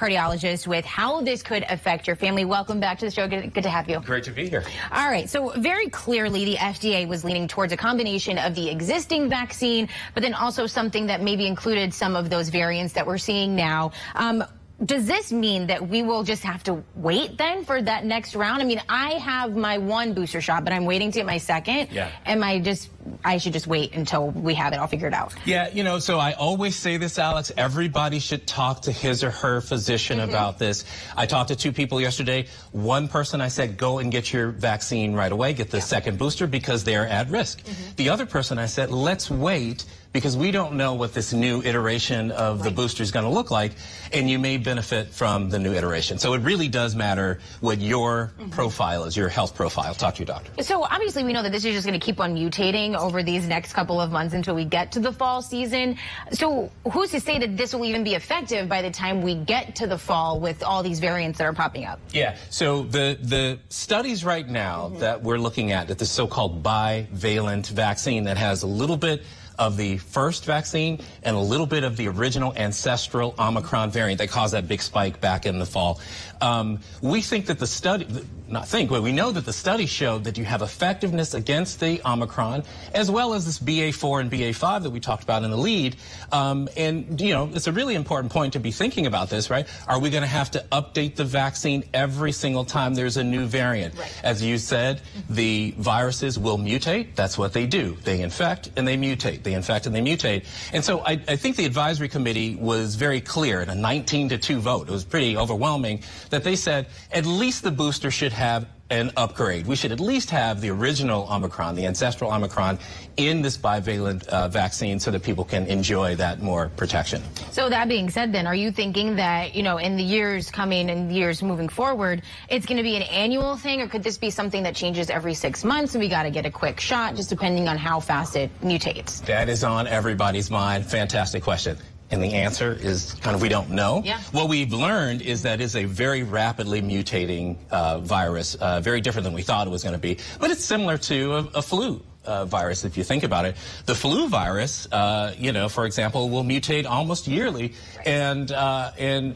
cardiologist, with how this could affect your family. Welcome back to the show. Good to have you. Great to be here. All right. So very clearly, the FDA was leaning towards a combination of the existing vaccine, but then also something that maybe included some of those variants that we're seeing now. Does this mean that we will just have to wait then for that next round? I mean, I have my one booster shot, but I'm waiting to get my second. Yeah. I should just wait until we have it all figured out. Yeah, you know, so I always say this, Alex, everybody should talk to his or her physician about this. I talked to 2 people yesterday. One person I said, go and get your vaccine right away, get the second booster because they're at risk. The other person I said, let's wait because we don't know what this new iteration of the booster is going to look like, and you may benefit from the new iteration. So it really does matter what your profile is, your health profile. Talk to your doctor. So obviously we know that this is just going to keep on mutating over these next couple of months until we get to the fall season. So who's to say that this will even be effective by the time we get to the fall with all these variants that are popping up? Yeah, so the studies right now that we're looking at this so-called bivalent vaccine that has a little bit of the first vaccine and a little bit of the original ancestral Omicron variant that caused that big spike back in the fall. We think that the study, but we know that the study showed that you have effectiveness against the Omicron as well as this BA4 and BA5 that we talked about in the lead. And, you know, it's a really important point to be thinking about this, right? Are we going to have to update the vaccine every single time there's a new variant? Right. As you said, the viruses will mutate. That's what they do. They infect and they mutate. They infect and they mutate. And so I think the advisory committee was very clear in a 19-2 vote. It was pretty overwhelming that they said at least the booster should have an upgrade. We should at least have the original Omicron, the ancestral Omicron, in this bivalent vaccine so that people can enjoy that more protection. So that being said, then, are you thinking that, you know, in the years coming and years moving forward, it's going to be an annual thing, or could this be something that changes every 6 months and we got to get a quick shot, just depending on how fast it mutates? That is on everybody's mind. Fantastic question. And the answer is kind of we don't know. Yeah. What we've learned is that it's a very rapidly mutating virus, very different than we thought it was going to be. But it's similar to a flu virus, if you think about it. The flu virus, you know, for example, will mutate almost yearly. And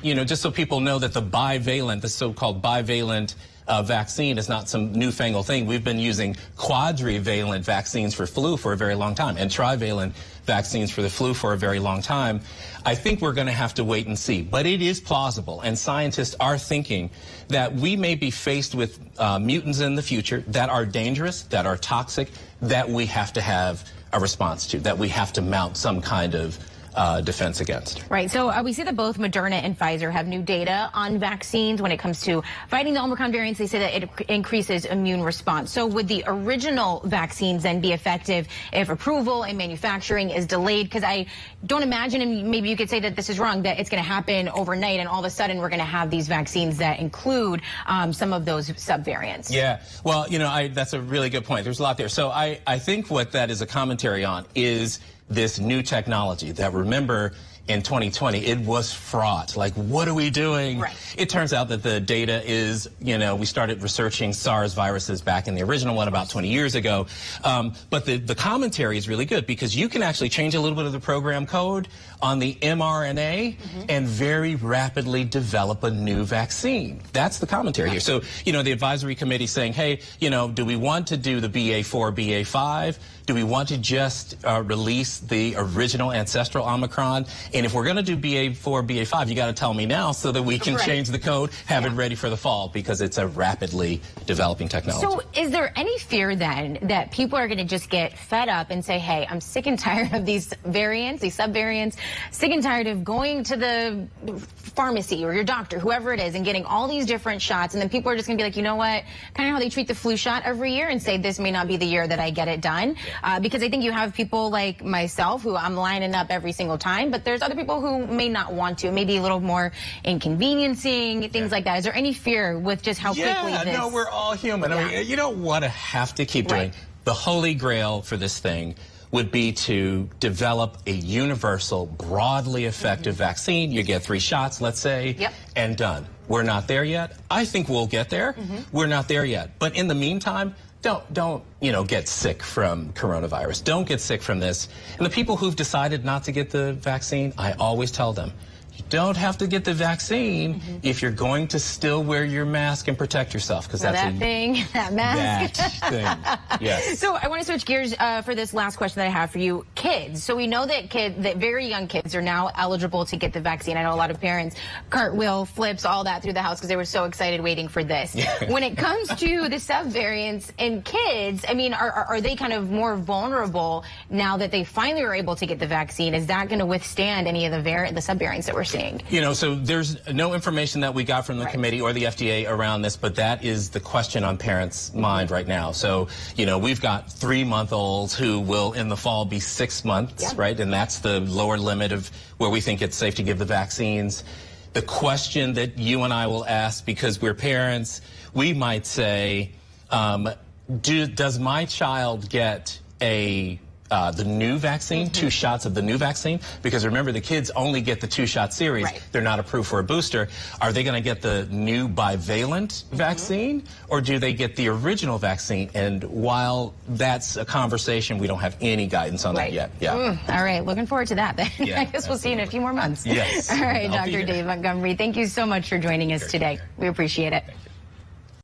you know, just so people know that the so-called bivalent vaccine is not some newfangled thing. We've been using quadrivalent vaccines for flu for a very long time and trivalent vaccines for the flu for a very long time. I think we're going to have to wait and see. But it is plausible, and scientists are thinking that we may be faced with mutants in the future that are dangerous, that are toxic, that we have to have a response to, that we have to mount some kind of defense against. Right. So we see that both Moderna and Pfizer have new data on vaccines when it comes to fighting the Omicron variants. They say that it increases immune response. So would the original vaccines then be effective if approval and manufacturing is delayed? Because I don't imagine, and maybe you could say that this is wrong, that it's going to happen overnight and all of a sudden we're going to have these vaccines that include some of those subvariants. Yeah. Well, you know, that's a really good point. There's a lot there. So I think what that is a commentary on is this new technology that, remember, in 2020, it was fraught. Like, what are we doing? Right. It turns out that the data is, you know, we started researching SARS viruses back in the original one about 20 years ago. But the commentary is really good because you can actually change a little bit of the program code on the mRNA and very rapidly develop a new vaccine. That's the commentary here. So, you know, the advisory committee saying, hey, you know, do we want to do the BA4, BA5? Do we want to just release the original ancestral Omicron? And if we're going to do BA4, BA5, you got to tell me now so that we can change the code, have it ready for the fall, because it's a rapidly developing technology. So is there any fear then that people are going to just get fed up and say, hey, I'm sick and tired of these variants, these subvariants, sick and tired of going to the pharmacy or your doctor, whoever it is, and getting all these different shots, and then people are just going to be like, you know what, kind of how they treat the flu shot every year and say this may not be the year that I get it done. Because I think you have people like myself who I'm lining up every single time, but there's other people who may not want to, maybe a little more inconveniencing, things like that. Is there any fear with just how quickly this... Yeah, no, we're all human. I mean, you don't want to have to keep doing. The holy grail for this thing would be to develop a universal, broadly effective vaccine. You get 3 shots, let's say, and done. We're not there yet. I think we'll get there. We're not there yet. But in the meantime, don't you know, get sick from coronavirus. Don't get sick from this. And the people who've decided not to get the vaccine, I always tell them, You don't have to get the vaccine if you're going to still wear your mask and protect yourself, because that's that mask. That thing. Yes. So I want to switch gears for this last question that I have for you. Kids. So we know that very young kids are now eligible to get the vaccine. I know a lot of parents cartwheel, flips, all that through the house because they were so excited waiting for this. When it comes to the subvariants in kids, I mean, are they kind of more vulnerable now that they finally were able to get the vaccine? Is that going to withstand any of the subvariants that we're seeing? You know, so there's no information that we got from the committee or the FDA around this, but that is the question on parents' mind right now. So, you know, we've got 3-month-olds who will in the fall be 6 months, right? And that's the lower limit of where we think it's safe to give the vaccines. The question that you and I will ask, because we're parents, we might say, does my child get the new vaccine, 2 shots of the new vaccine? Because remember, the kids only get the 2-shot series. They're not approved for a booster. Are they going to get the new bivalent vaccine, or do they get the original vaccine? And while that's a conversation, we don't have any guidance on that yet. All right, looking forward to that then. I guess we'll see you in a few more months. Yes. All right, Dr. Dave Montgomery, thank you so much for joining us today. We appreciate it.